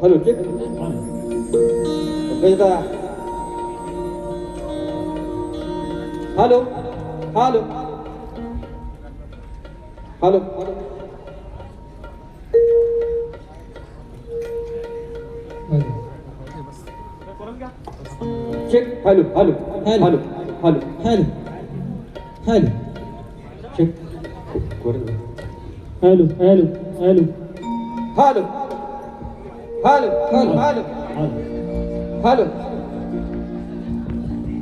Hello check hello hello hello check hello hello hello hello hello hello check hello hello hello hello hello hello hello hello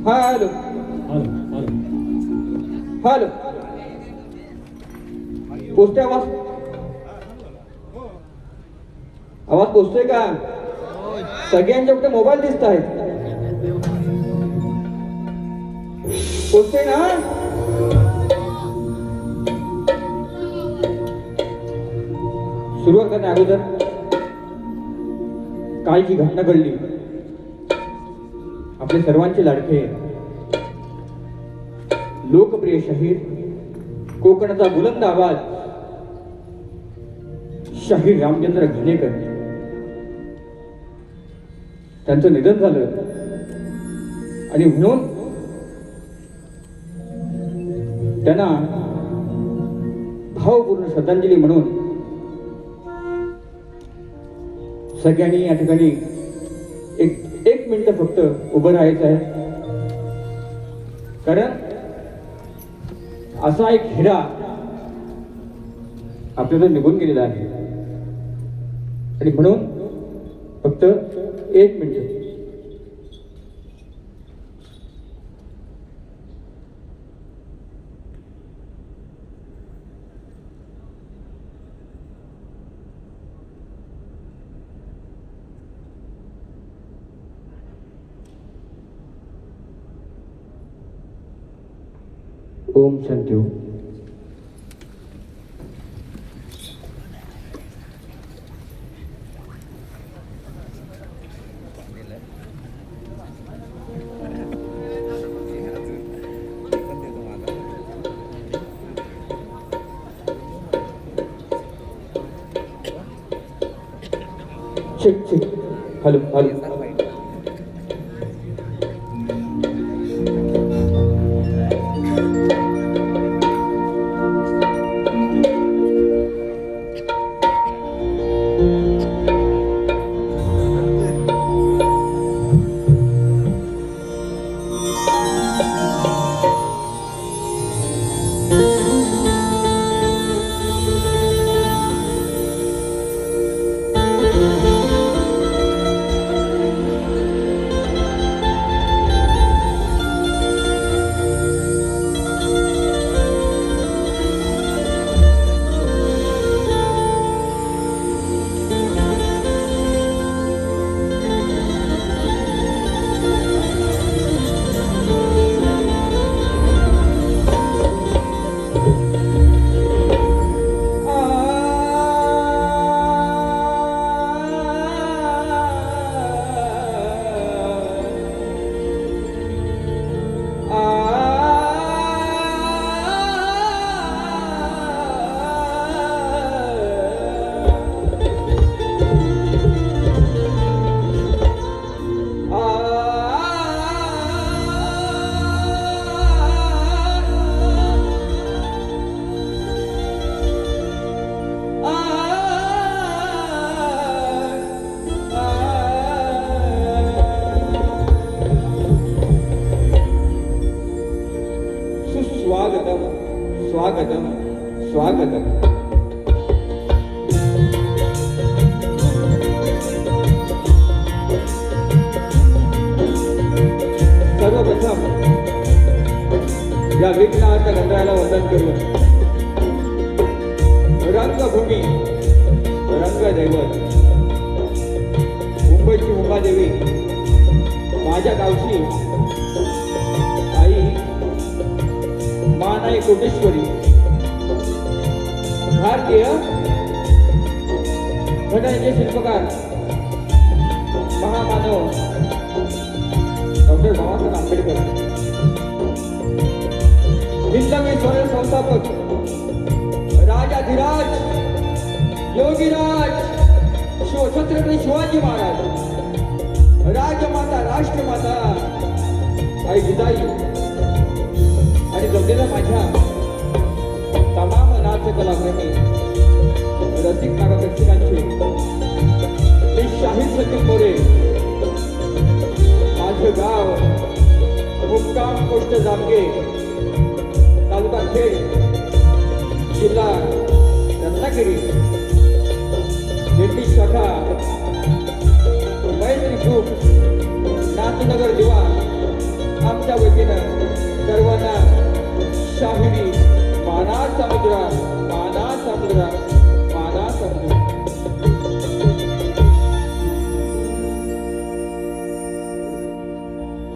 hello hello पोचते आवाज आवाज पोचतोय का सगळ्यांच्या कुठे mobile दिसत आहेत पोचते ना सुरुवात करण्या अगोदर काल जी घटना घडली आपले सर्वांचे लाडके लोकप्रिय शाहीर कोकणाचा बुलंद आवाज शाहीर रामचंद्र घाणेकर त्यांचं निधन झालं आणि म्हणून त्यांना भावपूर्ण श्रद्धांजली म्हणून सगळ्यांनी या ठिकाणी एक मिनिट फक्त उभं राहायचं आहे कारण असा एक हिरा आपल्याला निघून गेलेला आहे आणि म्हणून फक्त एक minute Om Shanti Om check check hello hello स्वागतम स्वागतम स्वागतम सर्वप्रथम या विघ्नहर्ता गंधराला वंदन करून रंगभूमी रंगदैवत मुंबईची मुंबादेवी माझ्या गावची आई मानाई कोटेश्वरी भारतीय घटनेचे शिल्पकार महामानव डॉक्टर बाबासाहेब आंबेडकर हिंदवी स्वयं संस्थापक राजाधिराज योगीराज छत्रपती शिवाजी महाराज, राजमाता राष्ट्रमाता आई जिजाई आणि जमलेल्या माझ्या तमाम नाट्य कलाप्रेमी रसिक नागप्रेक्षकांचे मी शाहीर सचिन मोरे, माझं गाव मुक्काम पोस्ट जामगे, तालुका खेड, जिल्हा रत्नागिरी, निर्मित शाखा मैत्री ग्रुप, नाथनगर दिवा, आमच्या वतीनं सर्वांना शाहिरी माना समुद्रा, माना समुद्रा, माना समुद्रा.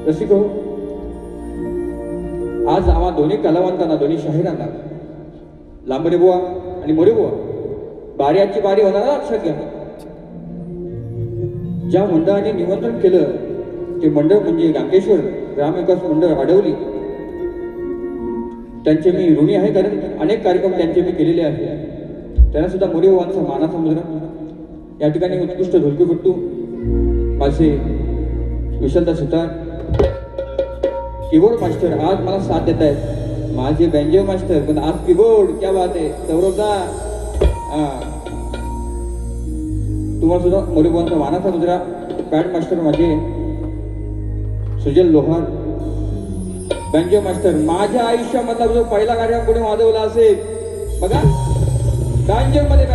रसिको, आज आम्हा दोन्ही कलावंतांना, दोन्ही शाहिरांना लांबरे बुवा आणि मोरे बुवा बाऱ्याची बारी होणार लक्षात घ्या. ज्या मंडळाने निमंत्रण केलं ते मंडळ म्हणजे गांगेश्वर ग्रामविकास मंडळ अडवली. त्यांचे मी ऋणी आहे, कारण अनेक कार्यक्रम त्यांचे मी केलेले आहेत. त्यांना सुद्धा मोरे बुवांचा माना समुद्र. या ठिकाणी उत्कृष्ट ढोलकीपट्टू माझे विशालदा सुतार, कीबोर्ड मास्टर आज मला साथ देत आहेत, माझे बँजो मास्टर, पण आज कीबोर्ड क्या बात आहे सौरभदा. तुम्हाला सुद्धा मोरे बुवांचा माना समुद्रा. पॅड मास्टर माझे सुजल लोहार, बँजो मास्टर माझ्या आयुष्यामधला जो पहिला कार्यक्रम कोणी वाजवला असेल बघा, बँजो मध्ये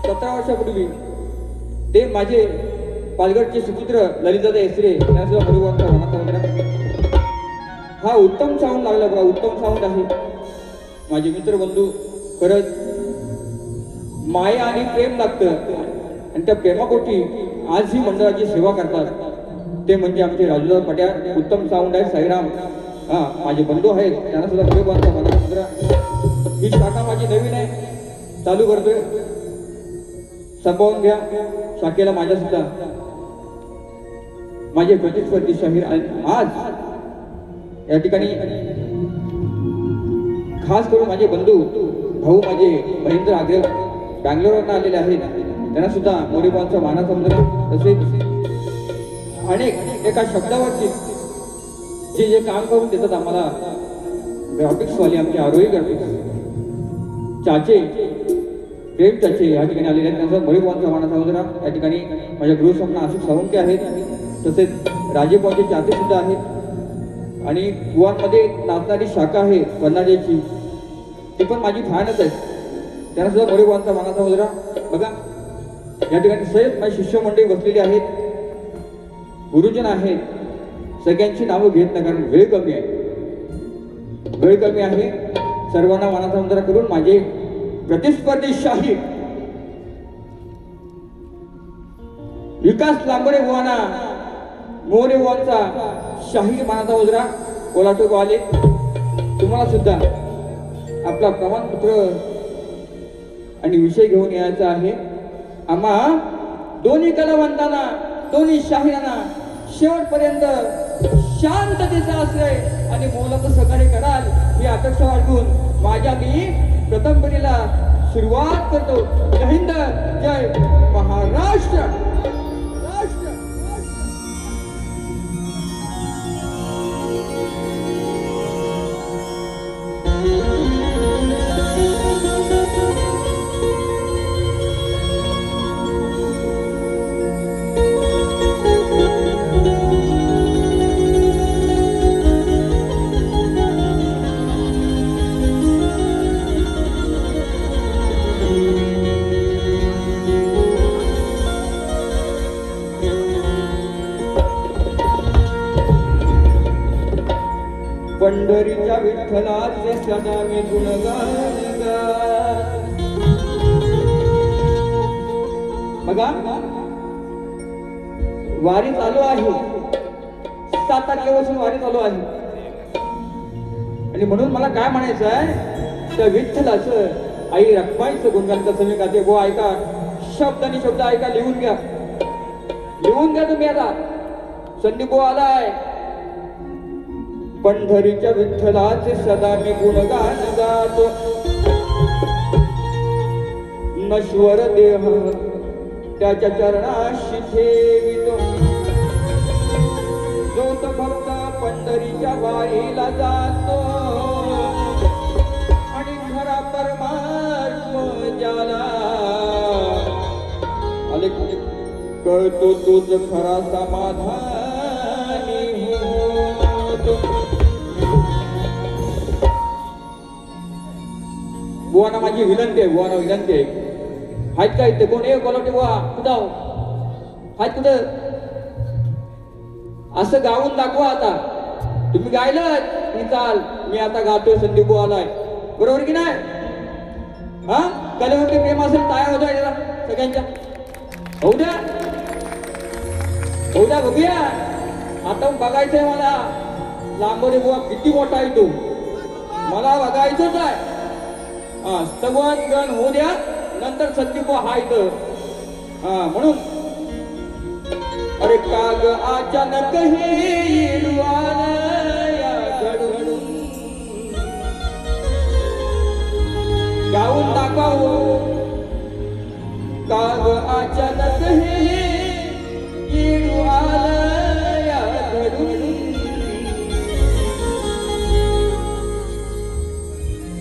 17 वर्षापूर्वी ते माझे पालघरचे सुपुत्र ललितदादा एसरे, त्यांना सुद्धा मोरे बुवांचा माना समुद्रा. हा उत्तम साऊंड लागला बघा, उत्तम साऊंड आहे. माझे मित्र बंधू, खरंच माया आणि प्रेम लागतं आणि त्या प्रेमापोटी आज ही मंडळाची सेवा करतात ते म्हणजे आमचे राजूदादा पट्याळ. उत्तम साऊंड आहे. साईराम माझे बंधू आहेत, त्यांना सुद्धा मोरे बुवांचा माना समुद्रा. ही शाखा माझी नवीन आहे, चालू करतोय, संपवून घ्या शाखेला माझ्या सुद्धा. माझे प्रतिस्पर्धी शाहीर आज या ठिकाणी खास करून माझे बंधू भाऊ माझे महेंद्र आग्रे बँगलोरवरून आलेले आहेत, त्यांना सुद्धा मोरे बुवांचा माना समुद्र. तसेच अनेक एका शब्दावरती जे जे काम करून देतात आम्हाला ग्राफिक्सवाले, आमचे आरोही ग्राफिक्स चाचे, प्रेम चाचे या ठिकाणी आलेले आहेत, त्यांचा मोरे बुवांचा माना समुद्र. या ठिकाणी माझ्या गृहस्वप्न अशोक सावंके आहेत, तसेच राजेबाचे चाचे सुद्धा आहेत. आणि बुवांमध्ये नाचणारी शाखा आहे वन्नाजेची, ती पण माझी फॅनच आहे, त्यांना सुद्धा मोरे बुवांचा माना समुद्र. बघा या ठिकाणी सगळेच माझी शिष्यमंडळी बसलेली आहेत, गुरुजन आहेत. सगळ्यांची नावं घेत नाही कारण वेळ कमी आहे, वेळ कमी आहे. सर्वांना माना समुद्र करून माझे प्रतिस्पर्धी शाहीर विकास लांबरे बुवांना मोरे बुवांचा शाहीर माना समुद्रा कोल्हापूर आले. तुम्हाला सुद्धा आपला प्रमाणपत्र आणि विषय घेऊन यायचा आहे. आम्हा दोन्ही कलावंतांना, दोन्ही शाहिरांना शेवटपर्यंत शांततेचा आश्रय आणि मोलाचं सहकार्य कराल ही अपेक्षा बाळगून माझ्या मी प्रथम फेरीला सुरुवात करतो. जय हिंद, जय महाराष्ट्र. पंढरीच्या विठ्ठलाचे सदा मी गुणगान गात. बघा वारी चालू आहे, 7 तारखेपासून वारी चालू आहे आणि म्हणून मला काय म्हणायचं आहे, त्या विठ्ठलाचं आई रखमाईचं गुणगान कसं मी गाते. गो ऐका, शब्द आणि शब्द ऐका, लिहून घ्या, लिहून घ्या तुम्ही. आता संदीप आलाय. पंढरीच्या विठ्ठलाचे सदा मी गुणगान गातो, नश्वर देह त्याच्या चरणाशी ठेवितो. जो तो भक्त पंढरीच्या वारीला जातो आणि खरा परमात्मा ज्याला आले कळतो तोच खरा समाधानी होतो. बुवाना माझी विनंती आहे, बुवाना विनंती आहे. आहेत का इथे कोण? एक बोलवते बुवा कुठं आहेत? कुठं? असं गाऊन दाखवा. आता तुम्ही गायलं मी चाल, मी आता गातोय, संदीप बुवा आलाय, बरोबर की नाही? हा कलेवरती प्रेम असेल टाळ्या होतोय जरा सगळ्यांच्या. होऊ द्या, होऊ द्या, बघूया. आता बघायचंय मला लांबोरे बुवा किती मोठा आहे तो, मला बघायचंच आहे. हा स्तवन गण होऊ द्या, नंतर संदीप बुवा हा इथं. हा म्हणून अरे काग अचानक हे येडू आलं या घडून. गाऊन दाखव. काग अचानक हे येडू आलं या घडून.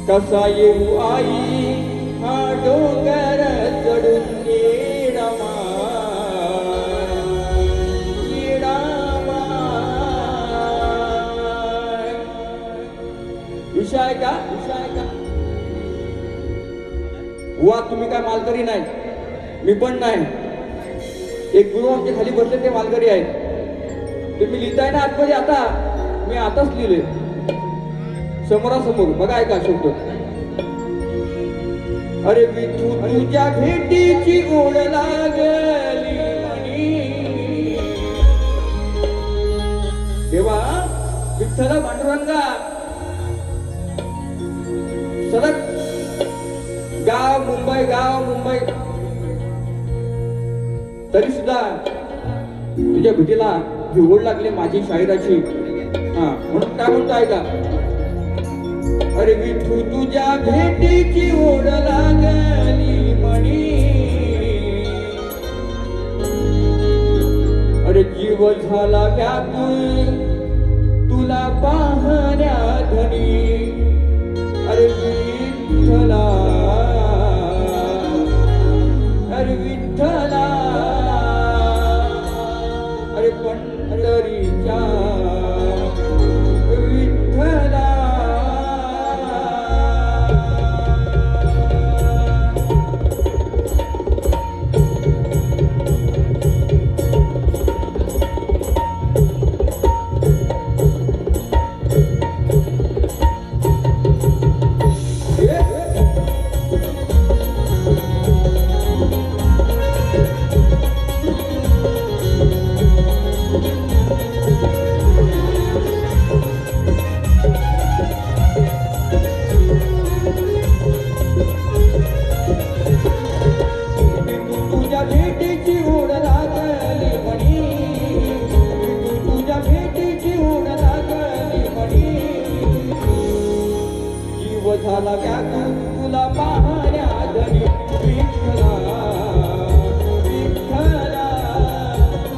कसा येऊ आई हा डोंगर चढून येडामा. विषय आहे का? विषय आहे का? बुवा तुम्ही काय मालकरी नाही, मी पण नाही. एक गुरु आमच्या खाली बसले ते मालकरी आहेत. तुम्ही लिहिताय ना आतमध्ये, आता मी आताच लिहिले समोरासमोर. बघा ऐका शब्द. अरे विठू तुझ्या भेटीची ओढ लागली म्हणी. तेव्हा विठ्ठल पांडुरंगा सलग गाव मुंबई, गाव मुंबई, तरी सुद्धा तुझ्या भेटीला ही ओढ लागली माझी शाहिराची. हा म्हणून काय म्हणतो ऐका. अरे विठू तुझ्या भेटीची ओढ लागली म्हणी. अरे जीव झाला व्याकुळ तुला पाहण्या धनी. अरे विठ्ठला, अरे विठ्ठला, अरे पंढरीच्या विठ्ठला. झाला व्याकुळ तुला पाहण्या धनी. विठ्ठला, विठ्ठला,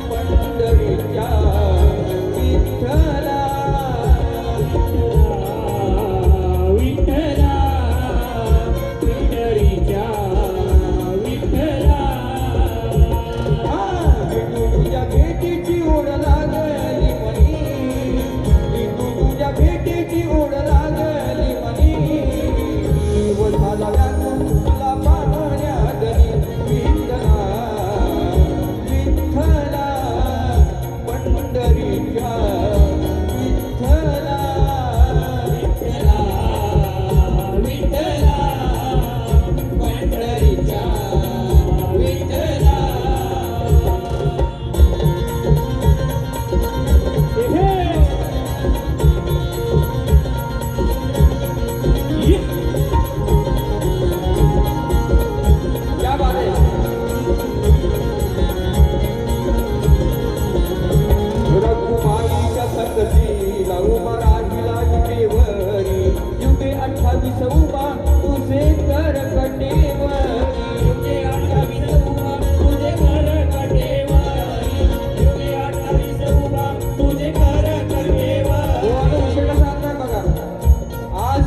पंढरीच्या विठ्ठला. विठ्ठला, पंढरीच्या विठ्ठला. विठू तुझ्या भेटीची ओढ लागली म्हणी. विठू तुझ्या भेटीची ओढ लागली म्हणी. झाला व्याकुळ तुला पाहण्या धनी.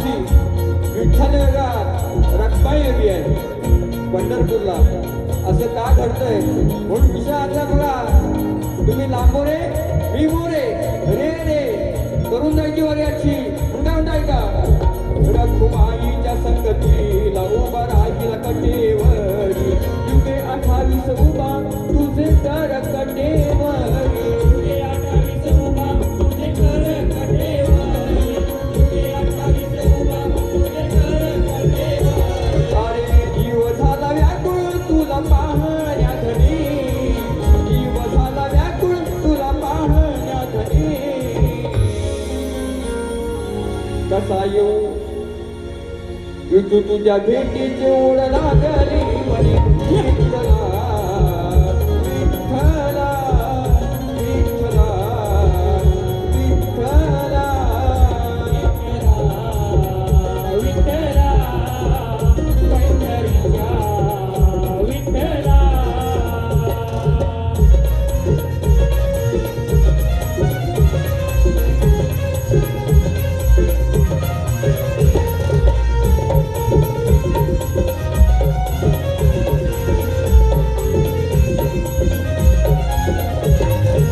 मावशी विठ्ठल वेगळा रखमाई वेगळी आहे पंढरपूरला. असं का घडतंय म्हणून विषय आणला बघा. तुम्ही लांबोरे मी मोरे रे रे करून जायची वर्याची म्हणून काय म्हणताय का. रखुमाईच्या संगतीला उभा राहील कटेवरी युगे 28 उभा तुझे कर कटेवरी. युगे 28 उभा तुझे कर कटेवरी. युगे 28 उभा तुझे कर कटेवरी. अरे जीव झाला व्याकुळ तुला पाहण्या धनी. जीव झाला व्याकुळ तुला पाहण्या धनी. कसा येऊ विठू तुझ्या भेटीची ओढ लागली म्हणे. विठ्ठला विठ्ठला विठ्ठला विठ्ठला. विठ्ठला पंढरीच्या विठ्ठला.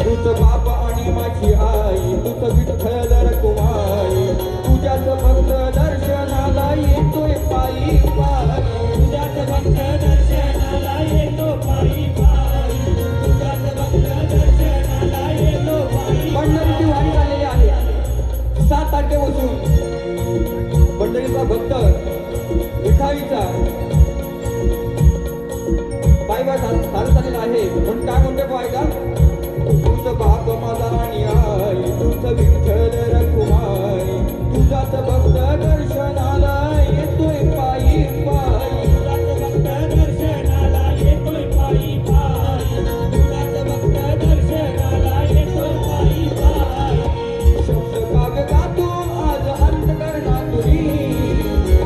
तुझ बाप आणि माझी आई तुझ विठ्ठल रखुमाई. तुझ्याच भक्त दर्शनाला येतोय पायी पायी. तुझ्याच भक्त दर्शनाला येतो पायी पायी. तुझ्याच भक्त दर्शनाला येतो पायी. पंढरीची वारी झालेली आहे 7 तारखेपासून. पंढरीचा भक्त विठाईचा पायवा चालत आलेला आहे. पण काय म्हणते पाय का. तुझं बाप माझा आणि आई तुझं विठ्ठल रखुमाई. तुझाच भक्त दर्शनाला येतोय पायी पायी. तुझ्याच भक्त दर्शनाला येतोय पायी पायी. तुझ्याच भक्त दर्शनाला येतोय पायी पायी. शब्द काव्य गातो आज अंतकरणातुनी.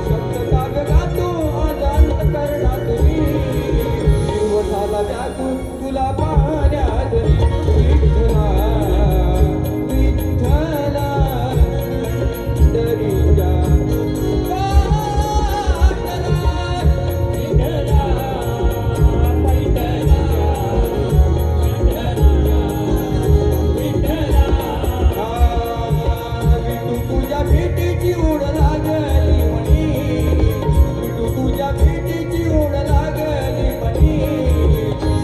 शब्द काव्य गातो आज अंतकरणातुनी. जीव झाला व्याकुळ तुला पाहण्या धनी. विठ्ठला विठ्ठला पंढरीच्या विठ्ठला पंढरीच्या विठ्ठला. विठू तुझ्या भेटीची ओढ लागली म्हणी. विठू तुझ्या भेटीची ओढ लागली म्हणी.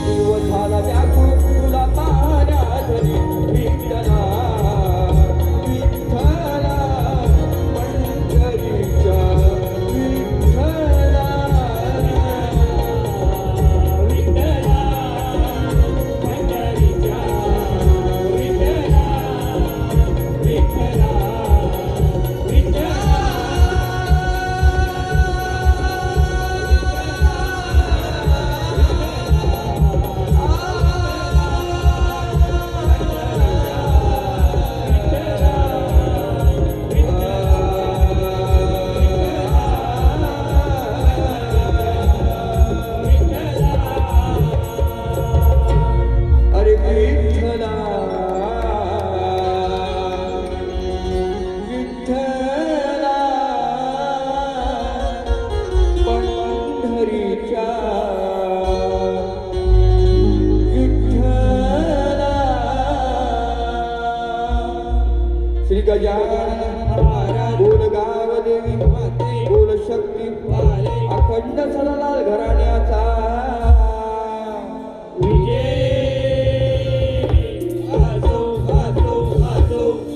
जीव झाला व्याकुळ तुला पाहण्या धनी. विठ्ठला विठ्ठला पंढरीच्या विठ्ठला. विठ्ठला पंढरीच्या विठ्ठला. विठ्ठला विठ्ठला. अरे विठ्ठला विठ्ठला पंढरीच्या विठ्ठला. श्री गजानन महाराज बोल गावदेवी बोल शक्ती अखंड सलाल घराण्याचा.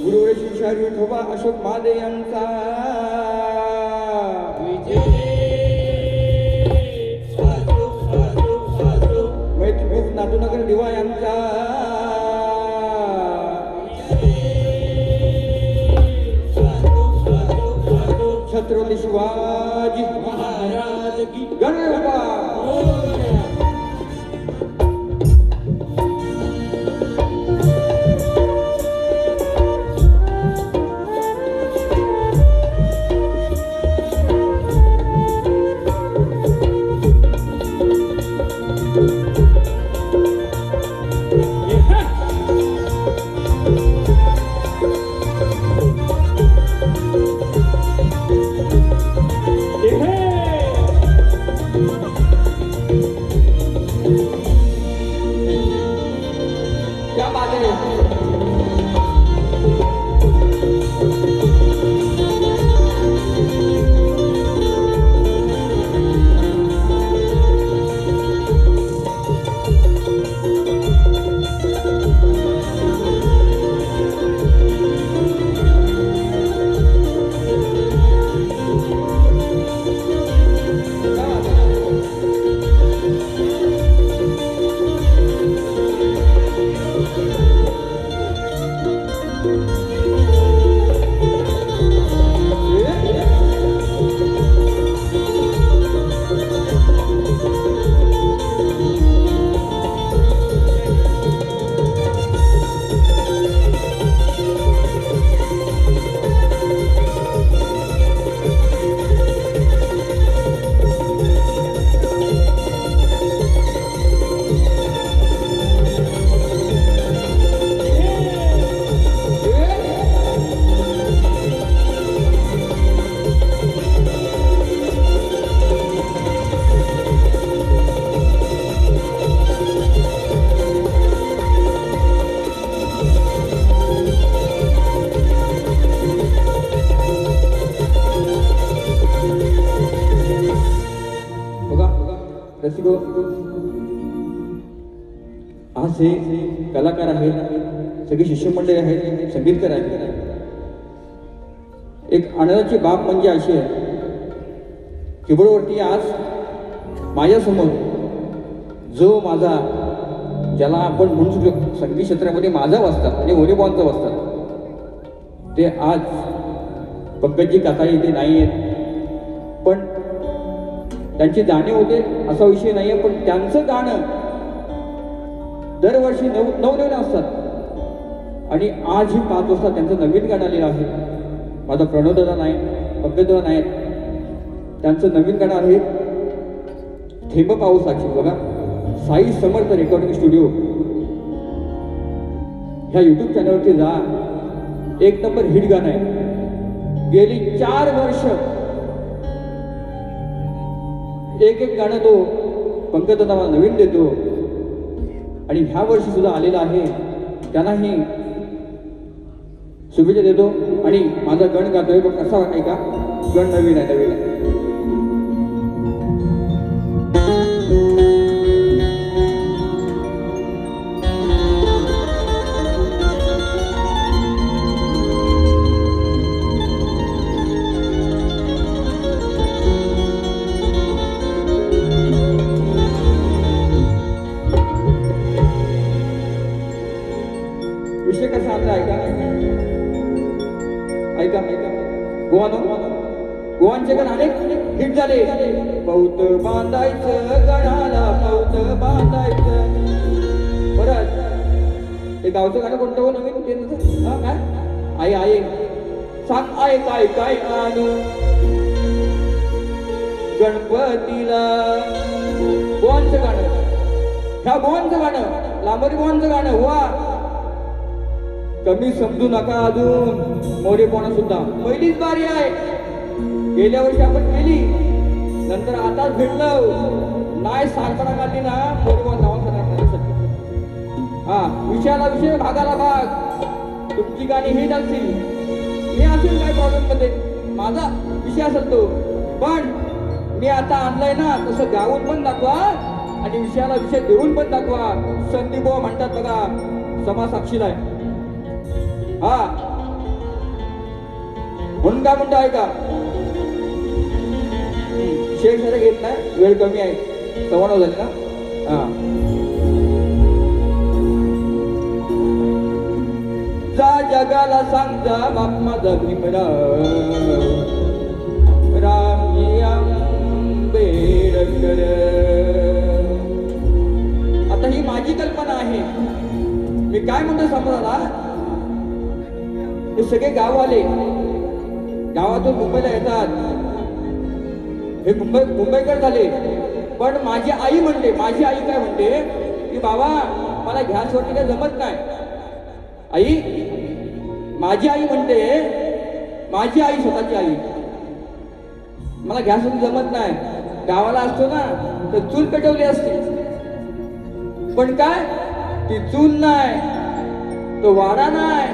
गुरुवर शिवशाही विठोबा अशोक महादे यांचा. मैत्रीपूर नातूनगर दिवा यांचा. छत्रपती शिवाजी महाराज की गणपती. रसिको, आज हे कलाकार आहेत, सगळे शिष्यमंडळी आहेत, संगीतकार आहेत. एक आनंदाची बाब म्हणजे अशी आहे, कीबोर्डवरती आज माझ्यासमोर जो माझा, ज्याला आपण म्हणू शकतो संगीत क्षेत्रामध्ये माझा वाजता म्हणजे मोरेबॉनचा वाजता, ते आज पंकजी काका इथे नाही आहेत, पण त्यांची जाणीव होते असा विषय नाही आहे. पण त्यांचं गाणं दरवर्षी नवनवीन असतात आणि आज ही 5 वाजता त्यांचं नवीन गाणं आलेलं आहे. माझा प्रणवदादा नाही, पंकजदादा नाहीत, त्यांचं नवीन गाणं आहे थेंब पाऊसाची. बघा, साई समर्थ रेकॉर्डिंग स्टुडिओ ह्या युट्यूब चॅनलवरती जा, 1 नंबर हिट गाणं आहे. गेली 4 वर्ष एक गाणं तो पंकजदादा मला नवीन देतो आणि ह्या वर्षी सुद्धा आलेला आहे. त्यांनाही शुभेच्छा देतो आणि माझा गण गातोय, पण कसा वाटाय का, गण नवीन आहे. विषय कसा आता ऐका, गोवांचे गाणं अनेक हिट झाले. पौत बांधायचं गणाला, पौत बांधायचं. परत ते गावचं गाणं कोणतं हो नवीन ते काय, आई सांग आई काय काय आणू गणपतीला. गोवांचं गाणं, ह्या गोवांचं गाणं, लांबरी गोवांचं गाणं. वा, कमी समजू नका अजून, मोरेपणा सुद्धा पहिलीच बारी आहे. गेल्या वर्षी आपण केली, नंतर आताच भेटलो नाही, सारपणा काढली ना मोरेपणा नावाचा हा विषयाला विषय, भागाला भाग. तुमची गाणी हिट असतील, मी असेल काय प्रॉब्लेम मध्ये, माझा विषय असेल तो, पण मी आता आणलाय ना तसं गाऊन पण दाखवा आणि विषयाला विषय देऊन पण दाखवा. संदीप भाऊ म्हणतात बघा, समाज साक्षीला आहे. हा म्हणून काय म्हणतो ऐका, शेख सर घेत नाही, वेळ कमी आहे, 9:15 झाली ना. हा, जा जगाला सांग जा बाप माझा भीमराव, रामजी आंबेडकर. आता ही माझी कल्पना आहे. मी काय म्हणतो समजा, हे सगळे गाववाले गावातून मुंबईला येतात, हे मुंबईकर झाले. पण माझी आई म्हणते, माझी आई काय म्हणते की बाबा मला गॅसवरती काय जमत नाही. आई, माझी आई म्हणते, माझी आई स्वतःची आई, मला गॅसवरती जमत नाही. गावाला असतो ना तर चूल पेटवली असते, पण काय ती चूल नाही, तो वाडा नाही,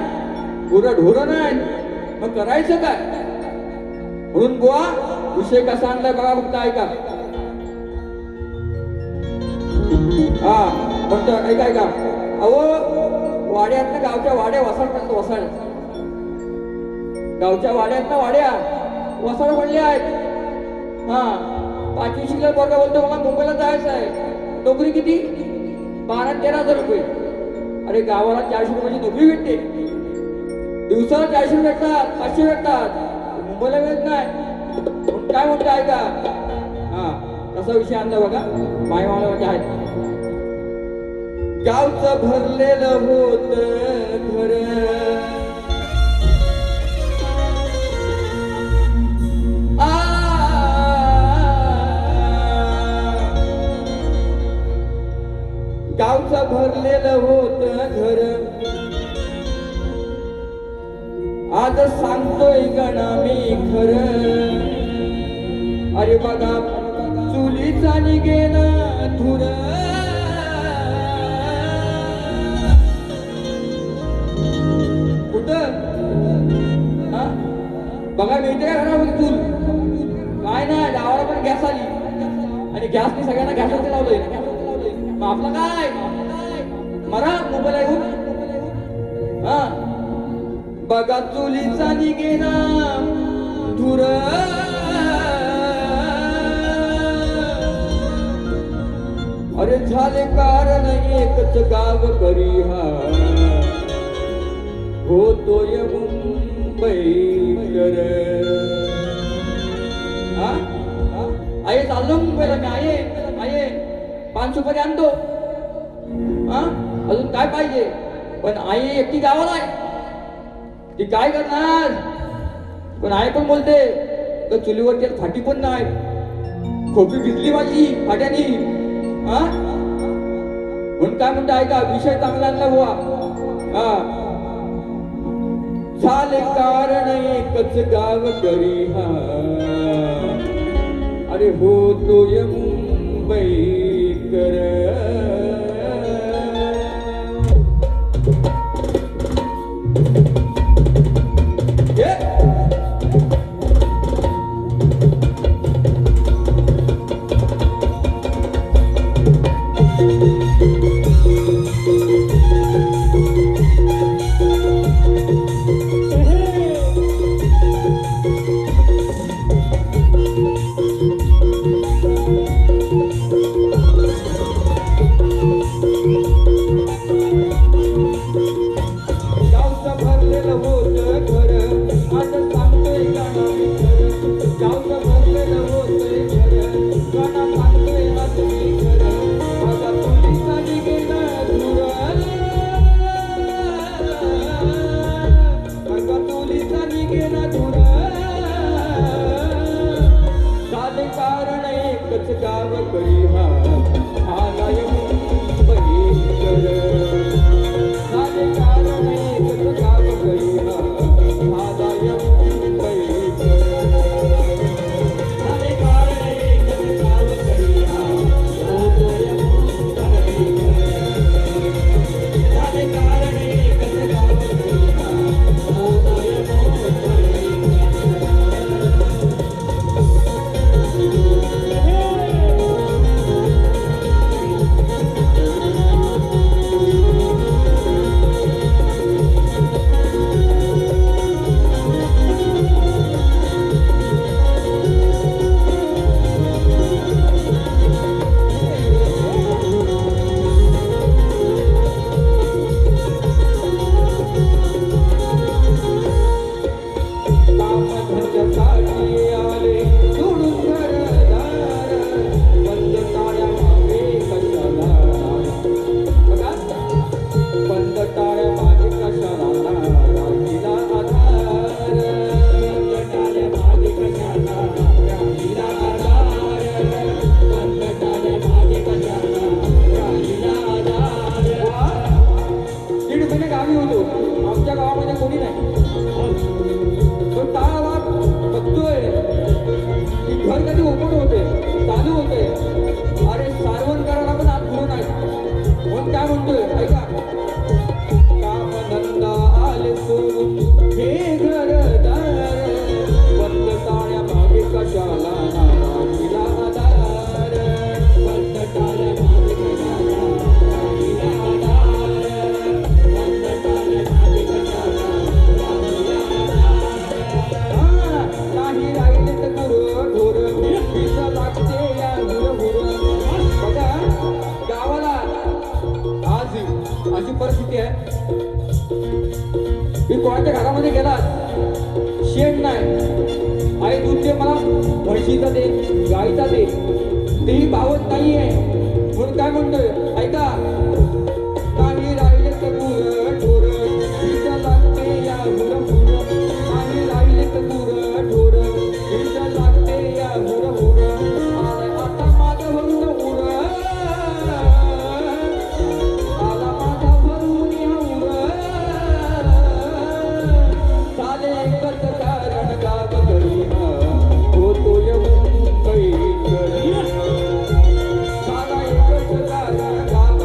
ढोरं नाही, मग करायचं काय. म्हणून बुवा विषय कसा आणलाय बघा फक्त ऐका. हा म्हणतो ऐका, अहो वाड्यात गावच्या वाड्या वसाड पडतो, वसाड गावच्या वाड्यात ना वाड्या वसाड पडले आहेत. हा 5वी शिकला पोरगा बोलतो मला मुंबईला जायचं आहे, नोकरी किती, 12-13 हजार रुपये. अरे गावाला 400 रुपयाची नोकरी भेटते, दिवसाला 400 भेटतात, 500 भेटतात, मुंबईला मिळत नाही. काय म्हणतो ऐका, हा कसा विषय आणला बघा. माय मावला म्हणजे आहेत, गावचं भरलेलं होत घर, गावचं भरलेलं होत घर, आज सांगतोय गणा मी खरं. अरे बघा चुलीचा निघेना धुर, कुठं बघा मिळते का घरामध्ये चूल, काय नाही. गावाला पण गॅस आली आणि गॅसने सगळ्यांना गॅसवरती लावलंय मग आपला काय मरा मोबाईल ऐकून हा बघा चुलीचा निघेना धुर अरे झाले कारण एकच गाव करी हा होतोय मुंबईकर हा आये चाललो मुंबईला मी आये पान सुपारी आणतो हा अजून काय पाहिजे पण आई एकटी गावाला आहे ती काय करणार पण आई पण बोलते तर चुलीवरती फाटी पण नाही खोपी भिजली माझी फाट्यानी हा म्हणून काय म्हणते ऐका विषय चांगला आणला बुवा हा झाले कारण एकच गाव करी हा अरे होतोय मुंबईकर कोणाच्या घरामध्ये गेलात शेण नाही आई दूध दे मला म्हशीचा दे गाईचा दे तेही भावत नाहीये म्हणून काय म्हणतोय ऐका नाही राहिले तर गुर ढोर तिच्या लागते या गुर गुर नाही राहिले तर गुर ढोर तिच्या लागते या गुर गुर आता माझं भरून उर आला माझा भरून या उर साले एकच कारण गाव करी होतो येऊन काही करी साला एकच कारण गाव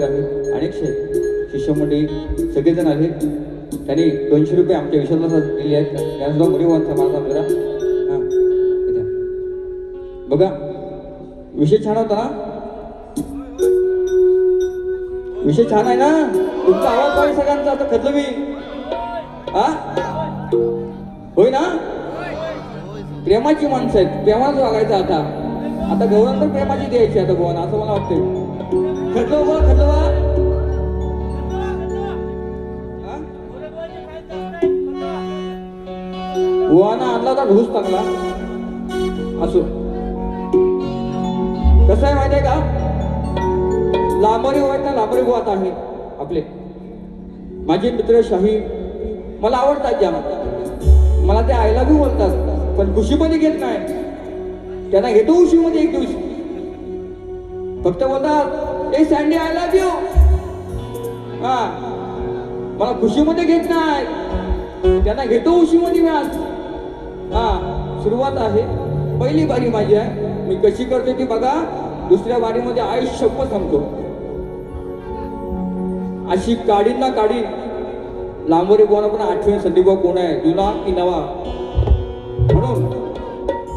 गावकरी आहेत, अनेक शिष्यमंडळी सगळेजण आहेत. त्यांनी 200 रुपये आमच्या विश्वासाला दिले आहेत. त्यांना सुद्धा मुलीवांचा माझा जरा हां इथे. बघा विषय छान होता ना, विषय छान आहे ना. तुमचा आवाज पाहिजे सगळ्यांचा. आता खतलं मी हा होय ना. प्रेमाची माणसं आहेत, प्रेमाच वागायचं. आता गौरव तर प्रेमाची द्यायची आता गोवाना, असं मला वाटतंय. खतलं बा खतलं बा गोवाना आणला होता ढोस चांगला. असो कसं आहे माहितीये का, लांबरी गोवा ना, लांबरी गोवात आहे आपले माझे मित्र शाही. मला आवडतात ज्या, मला ते आय लव्ह यू बोलतात, पण खुशीमध्ये घेत नाही. त्यांना घेतो उशीमध्ये एक दिवशी, फक्त बोलतात ए सँडी आय लव्ह यू. हा मला खुशीमध्ये घेत नाही, त्यांना घेतो उशीमध्ये मी आज. हा सुरुवात आहे, पहिली बारी माझी आहे. मी कशी करते ती बघा. दुसऱ्या बारीमध्ये आयुष्यभर थांबतो. अशी काढीन ना काढीन. लांबोरे गोवाना पण आठवण संदीप कोण आहे, जुना की नवा. म्हणून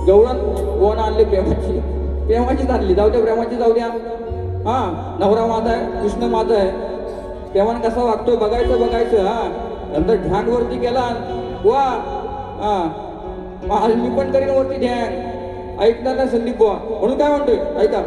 गौरव गोवाना आणले प्रेमाचीच आणली. जाऊ द्या प्रेमाची, जाऊ द्या. हा नवरा माझा आहे, कृष्ण माझा आहे. प्रेमाने कसा वागतोय बघायचं. हा नंतर ध्यान वरती केला वा. हा आज मी पण करीन वरती ध्यान. ऐकणार ना संदीप बुवा, म्हणून काय म्हणतोय ऐका.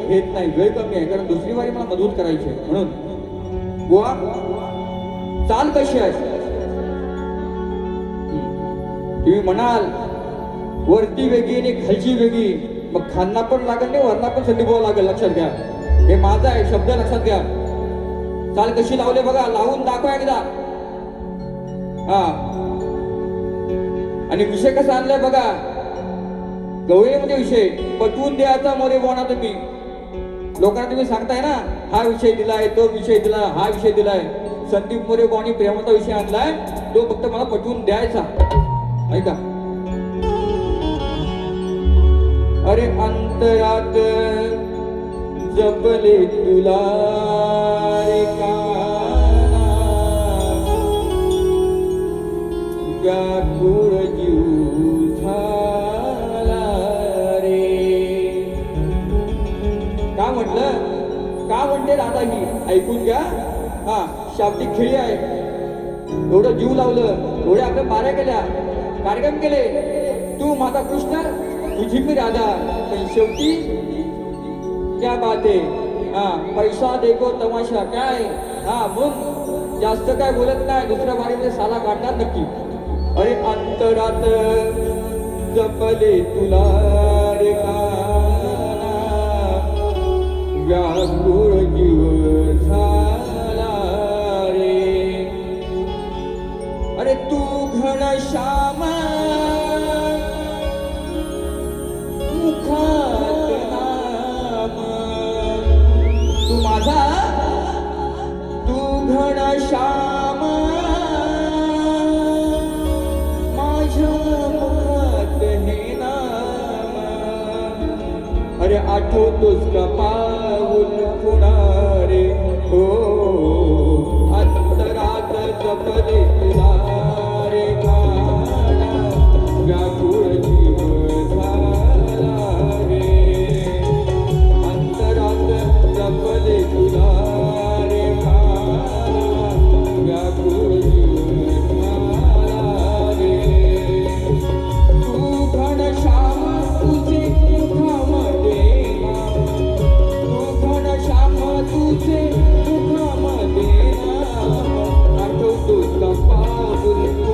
घेत नाही, वेळ कमी आहे, कारण दुसरी वारी मला मजबूत करायची आहे. म्हणून गोवा चाल कशी आहे. तुम्ही म्हणाल वरती वेगळी आणि खालची वेगळी, मग खांना पण लागेल नाही, वरना पण संदीप भाऊ लागेल. लक्षात घ्या, हे माझा आहे शब्द, लक्षात घ्या. चाल कशी लावले बघा, लावून दाखवा एकदा. हा आणि विषय कसा आणलाय बघा. गवळीमध्ये विषय पटवून द्यायचा मोरे बोना. तुम्ही लोकांना तुम्ही सांगताय ना, हा विषय दिलाय, तो विषय दिला, हा विषय दिलाय. संदीप मोरे बोनी प्रेमाचा विषय आणलाय, तो फक्त मला पटवून द्यायचा. ऐका. अरे अंतरात जपले तुला रे काना, व्याकुळ जीव झाला रे. का म्हटलं, का म्हणते दादा ही, ऐकून घ्या. हा शाब्दिक खेळी आहे. एवढं जीव लावलं, एवढ्या आपल्या पाऱ्या केल्या, कार्यक्रम केले. तू माझा कृष्ण, तुझी मी राधा, पण शेवटी क्या बात आहे. हा पैसा देखो तमाशा काय. हा मग जास्त काय बोलत नाही, दुसऱ्या बारीमध्ये साला काढणार नक्की. अरे अंतरात जपले तुला रे काना, व्याकुळ जीव झाला रे. अरे तू घनश्याम मुखात नाम, तू माझा, तू घनश्याम माझ्या मुखात हे नाम. अरे आठवतोस का पाऊल पुणारे, हो अंतरात जपले तुला रे काना, व्याकुळ जीव झाला रे. अंतरात जपले तुला रे काना, व्याकुळ जीव झाला रे. तू घनश्याम तुझे मुखामध्ये नाम, तू घनश्याम तुझे मुखामध्ये नाम. आठवतोस का पाऊल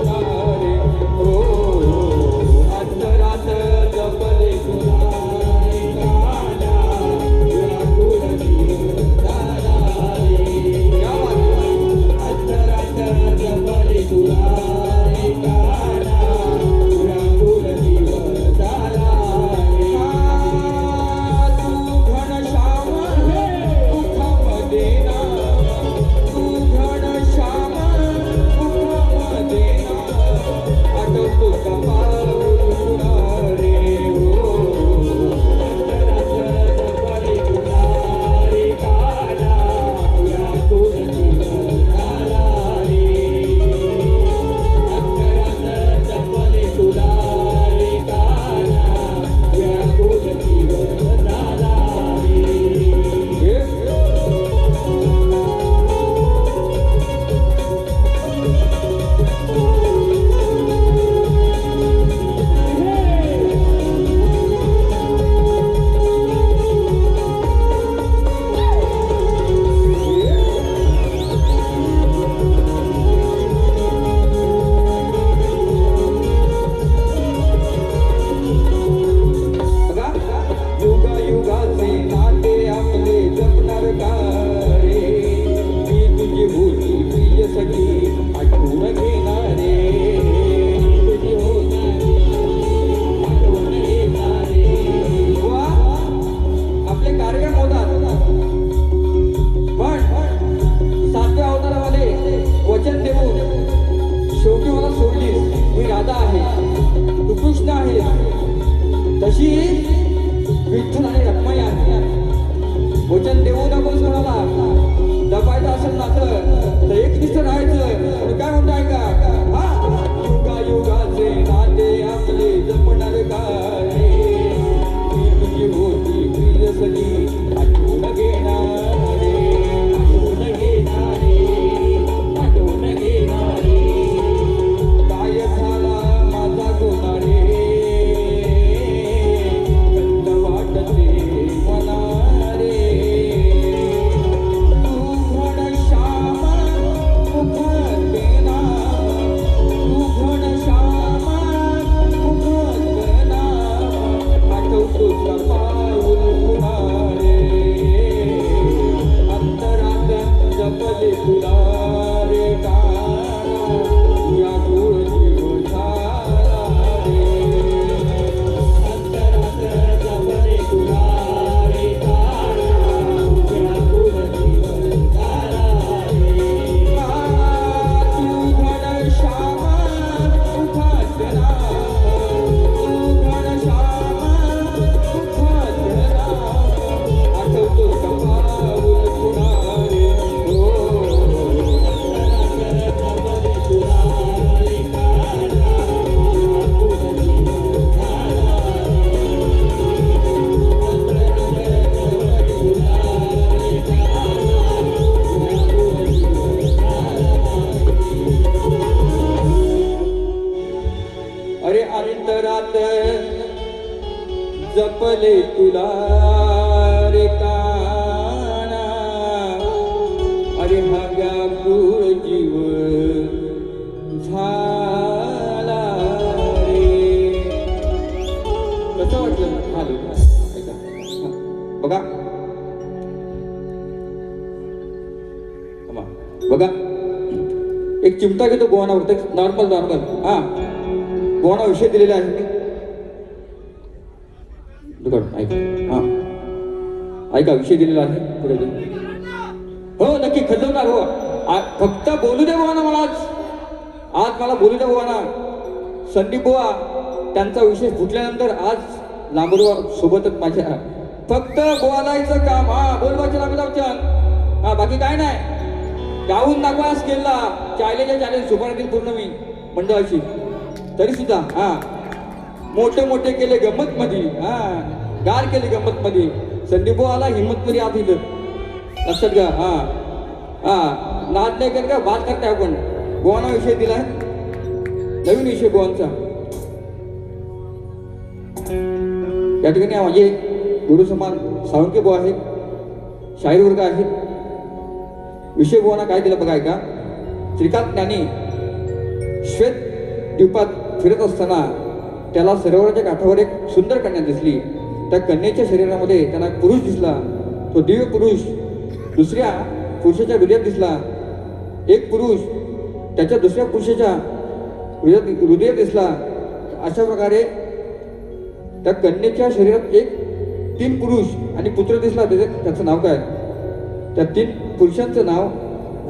युगायुगाचे नाते आपले जपणार का रे मी तुझी होती प्रिय सखी आठवण घेणारे तुझी होणारे आठवण घेणारे वा आपले कार्यक्रम होतात पण 7व्या अवतारामध्ये वचन देऊन शेवटी मला सोडलीस मी राधा आहे तू कृष्ण आहे तशी विठ्ठल आणि रखमाई आहे वचन देऊ नको कोणाला दबायचं असेल ना तर एकनिष्ठ राहायचं पण काय म्हणताय का हा युगायुगाचे नाते आपले जपणार का रे मी तुझी होती प्रिय सखी आठवण घेणारे आठवण घेणारे आठवण घेणारे काय झाला माझा गुन्हा रे गंध वाटते मला रे तू घन श्यामा मुखात नाम तू घन श्यामा मुखात नाम आठवतो पाऊल पुन्हा रे अंतरात जपले तुला रे काना या गुळ जीव झाला रे अंतरात जपले तुला रे काना व्याकुळ जीवन झाला रे तू घन श्यामा मुखात नाम तू घन श्यामा मुखात नाम आठवतो पाऊल पुन्हा रे अरे अंतरात जपले तुला रे काना अरे हा व्याकुळ जीव झाला रे कसं वाटलं हा लोक ऐका हा, बघा थांबा. बघा एक चिमटा घेतो गोवाना फक्त नॉर्मल हा गोवाना विषय दिलेला आहे मी ऐका हा ऐका विषय दिलेला आहे पुढे हो नक्की खजवणार हो फक्त बोलू दे गोवाना मला आज मला बोलू दे गोवाना संदीप बुवा त्यांचा विषय फुटल्यानंतर आज लांबडवा सोबतच माझ्या फक्त बोलायचं काम हा बोलवायचं लागलं हा बाकी काय नाही गाऊन दाखवा स्केलला चॅलेंज सुपारीतील पूर्ण मी मंडळाची तरी सुद्धा हा मोठे मोठे केले गंमत मध्ये हा गार केले गंमत मध्ये संदीप आला हिंमत मध्ये आत इथं लक्षात घ्या हा हा नाद नाही करत का बात करताय आपण गोवाना विषय दिलाय नवीन विषय गोवांचा या ठिकाणी माझे गुरु समान साळुंके बुवा आहेत शाहीर वर्ग आहेत विषय गोवाना काय दिला बघा ऐका श्रीकांत ज्ञानी श्वेत द्वीपात फिरत असताना त्याला सरोवराच्या काठावर एक सुंदर कन्या दिसली त्या कन्येच्या शरीरामध्ये त्यांना एक पुरुष दिसला तो दिव्य पुरुष दुसऱ्या पुरुषाच्या हृदयात दिसला एक पुरुष त्याच्या दुसऱ्या पुरुषाच्या हृदयात दिसला अशा प्रकारे त्या कन्येच्या शरीरात एक 3 पुरुष आणि पुत्र दिसला त्याचं नाव काय त्या 3 पुरुषांचं नाव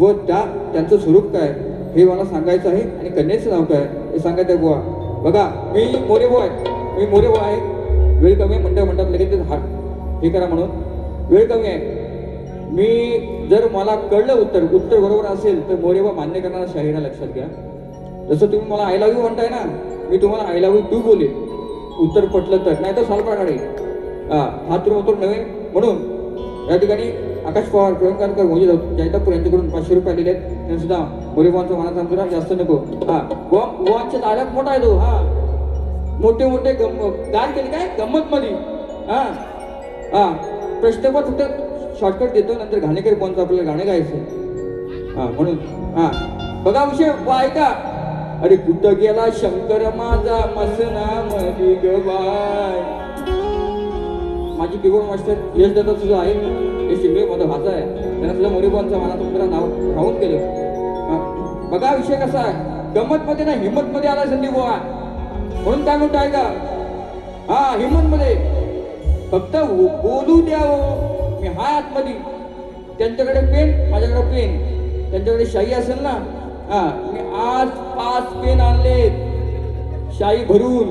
व त्यांचं स्वरूप काय हे मला सांगायचं आहे आणि कन्येचं नाव काय हे सांगायचं आहे बुवा बघा मी मोरे बुवा आहे वेळ कमी आहे म्हणतात लगेच हे करा म्हणून वेळ कमी आहे मी जर मला कळलं उत्तर बरोबर असेल तर मोरे बुवा मान्य करणारा शाहीर आहे लक्षात घ्या जसं तुम्ही मला आय लव्ह यू म्हणताय ना मी तुम्हाला आय लव्ह यू टू बोले उत्तर पटलं तर नाही तर सालपा काढे हा उत्तर नव्हे म्हणून या ठिकाणी आकाश पवार प्रियंकांकर मोजी जैतापूर यांच्याकडून 500 रुपये आलेले आहेत त्यांनी सुद्धा मोरेबांचा मनात सांगतो जास्त नको हा गोवांच्या ताब्यात मोठा आहे तो हा मोठे गाण केले काय गंमत मध्ये हा प्रश्न पण फक्त शॉर्टकट देतो नंतर घाणेकर बोलतो आपल्याला गाणं गायचं हा म्हणून हा बघा विषय ऐका अरे कुठं गेला शंकर माझा मसना मधी गवाय माझी कीबोर्ड मास्टर यश दत्त सुद्धा आहे, हे शिंगळे माझा भाचा आहे, त्यांना सुद्धा मोरेबांचा मानासमुद्रा नाव राहून गेलं. बघा विषय कसा आहे, गंमत मध्ये ना हिंमत मध्ये आला संदीप बुवा, म्हणून काय म्हणतो आहे का, हा हिंमत मध्ये फक्त बोलू द्यावं. मी हाय आतमध्ये, त्यांच्याकडे पेन माझ्याकडे पेन, त्यांच्याकडे शाई असेल ना, हा मी आज 5 पेन आणलेत शाई भरून.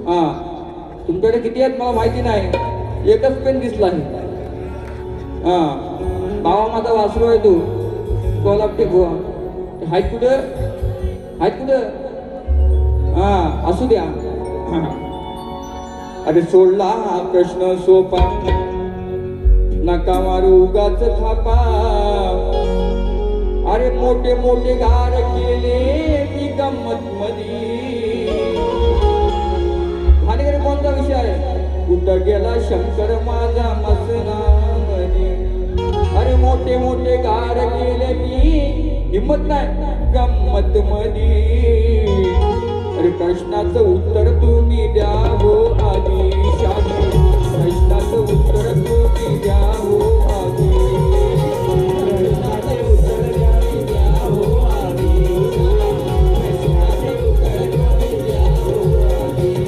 हा तुमच्याकडे किती आहेत मला माहिती नाही, एकच पेन दिसला आहे. हा बाबा माझा वासरू आहे, तू कोल्हापूर बुवा आहेत कुठं, आहेत कुठं, हा असू द्या. अरे सोडला हा प्रश्न सोपा, नका मारू उगाच थापा. अरे मोठे मोठे गार केले मी गंमत मधी. घाणेरडे कोणता विषय आहे, कुठं गेला शंकर माझा मसनामध्ये. अरे मोठे मोठे गार केले मी हिंमत नाही गंमत मधी. अरे प्रश्नाचं उत्तर तुम्ही द्या हो आधी, प्रश्नाचं उत्तर तुम्ही द्या हो आधी. प्रश्नाचे उत्तर द्या हो आधी, प्रश्नाचे उत्तर द्या हो आधी.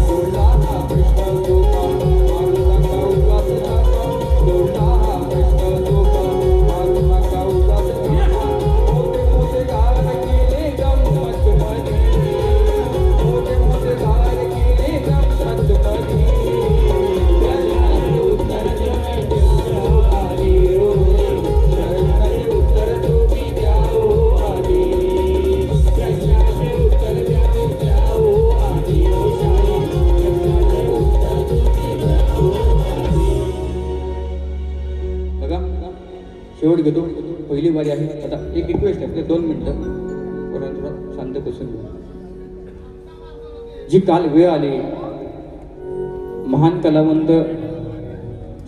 सोडला हा प्रश्न सोपा, मारू नका उगाच थापा. सोडला हा प्रश्न सोपा, मारू नका उगाच थापा. मोठे मोठे गार केले गंमत मध्ये. मोठे मोठे गार केले गंमत मध्ये. शेवट घेतो, पहिली बारी आहे. आता एक रिक्वेस्ट आहे, 2 मिनिटं परंतु थोडं शांत बसून घेऊ. जी काल वेळ आली, महान कलावंत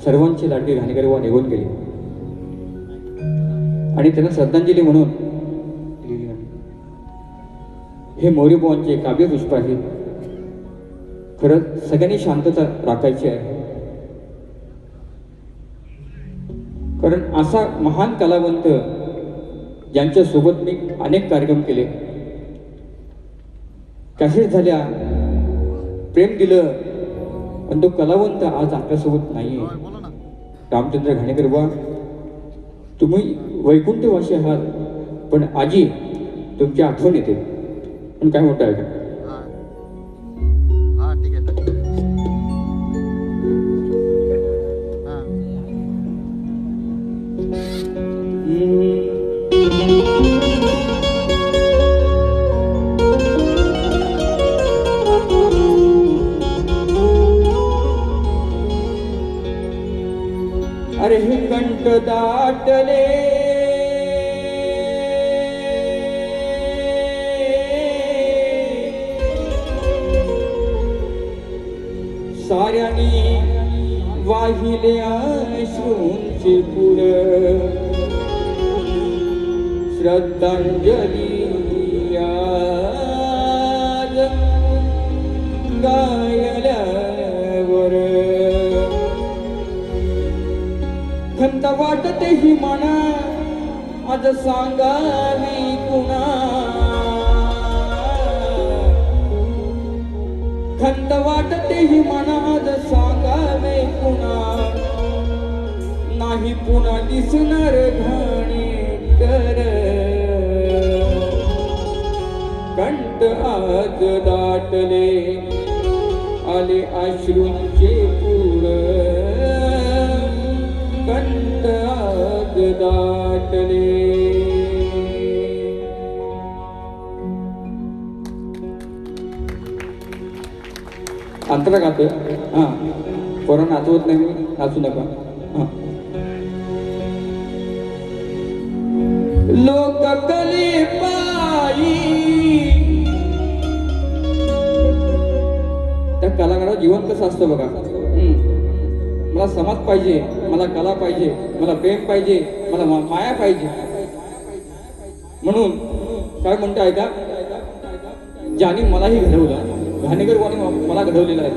सर्वांची लाडकी घाणेकर बुवा निघून गेले आणि त्यांना श्रद्धांजली म्हणून लिहिली आहे. हे मोरेबुवांचे काव्यपुष्प आहे. खरंच सगळ्यांनी शांतता राखायची आहे, कारण असा महान कलावंत ज्यांच्या सोबत मी अनेक कार्यक्रम केले, कॅसेट झाल्या, प्रेम दिलं, पण तो कलावंत आज आपल्यासोबत नाहीये. रामचंद्र घाणेकर बुवा, तुम्ही वैकुंठवासी आहात, पण आजी तुमची आठवण येते. पण काय मोठं आहे का, अरे हे कंठ दाटले साऱ्यानी वाहिले अश्रूंचे पुर. श्रद्धांजली आज गायल्यावर खंत वाटते ही मना आज सांगावी कुणा. खंत वाटते ही मना आज सांगावे कुणा. नाही पुन्हा दिसणार घाणेकर. कंठ आज दाटले आले अश्रूंचे पूर. कंठ आज दाटले. अंतरा गातोय, हा पोरं नाचवत नाही, मी नाचू नका. लोक कले पायी त्या कलाकाराचं जीवन कसं असतं बघा. मला समाज पाहिजे, मला कला पाहिजे, मला प्रेम पाहिजे, मला माया पाहिजे. म्हणून काय म्हणते ऐका, ज्याने मलाही घडवलं, घाणेकर बुवांनी मला घडवलेलं आहे.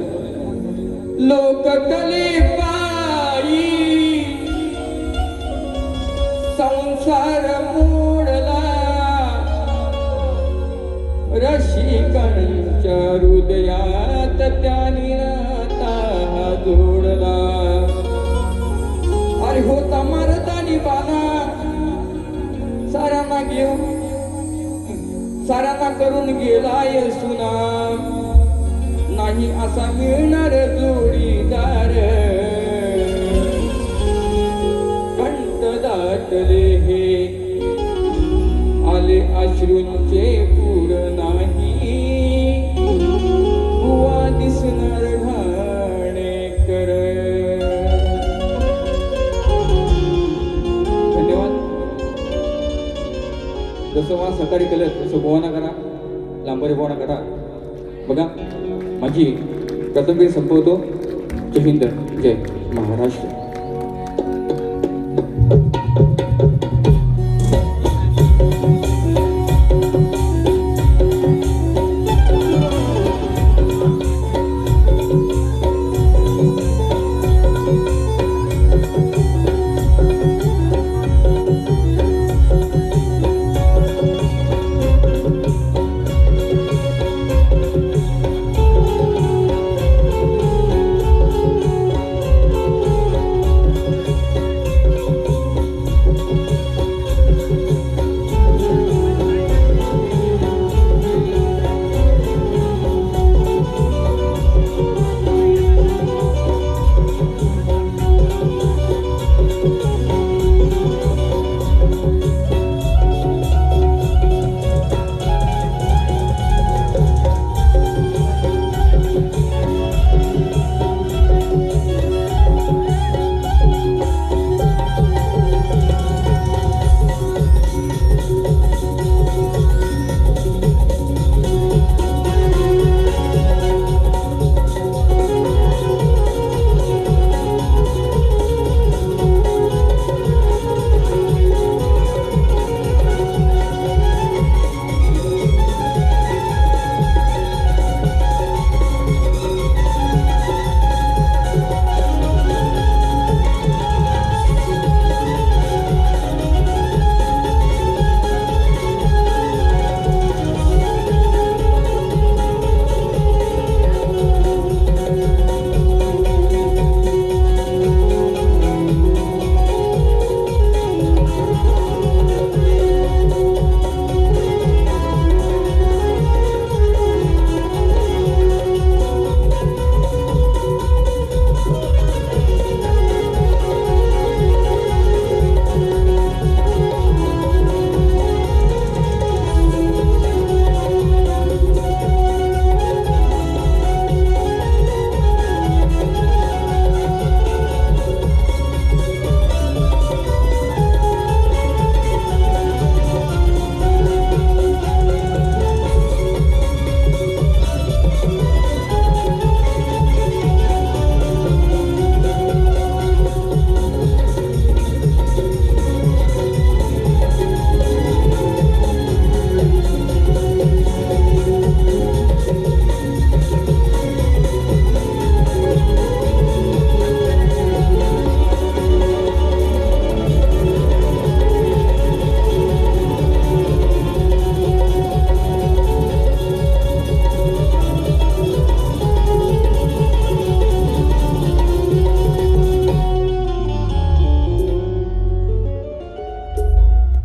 लोककले पायी संसार मोडला रसिकांच्या हृदयात त्याने नाता जोडला अरे होता मारतानी बाणा साऱ्यांना घेऊन साऱ्यांना करून गेलाय सुना नाही असा मिळणार जोडीदार कंठ दाटले हे आले अश्रूंचे पूर नाही बुवा दिसणार घाणेकर धन्यवाद जसं मला सकाळी केलं तसं बोवाना करा लांबरे बोवाना करा बघा माझी प्रथम संपवतो जय हिंद जय महाराष्ट्र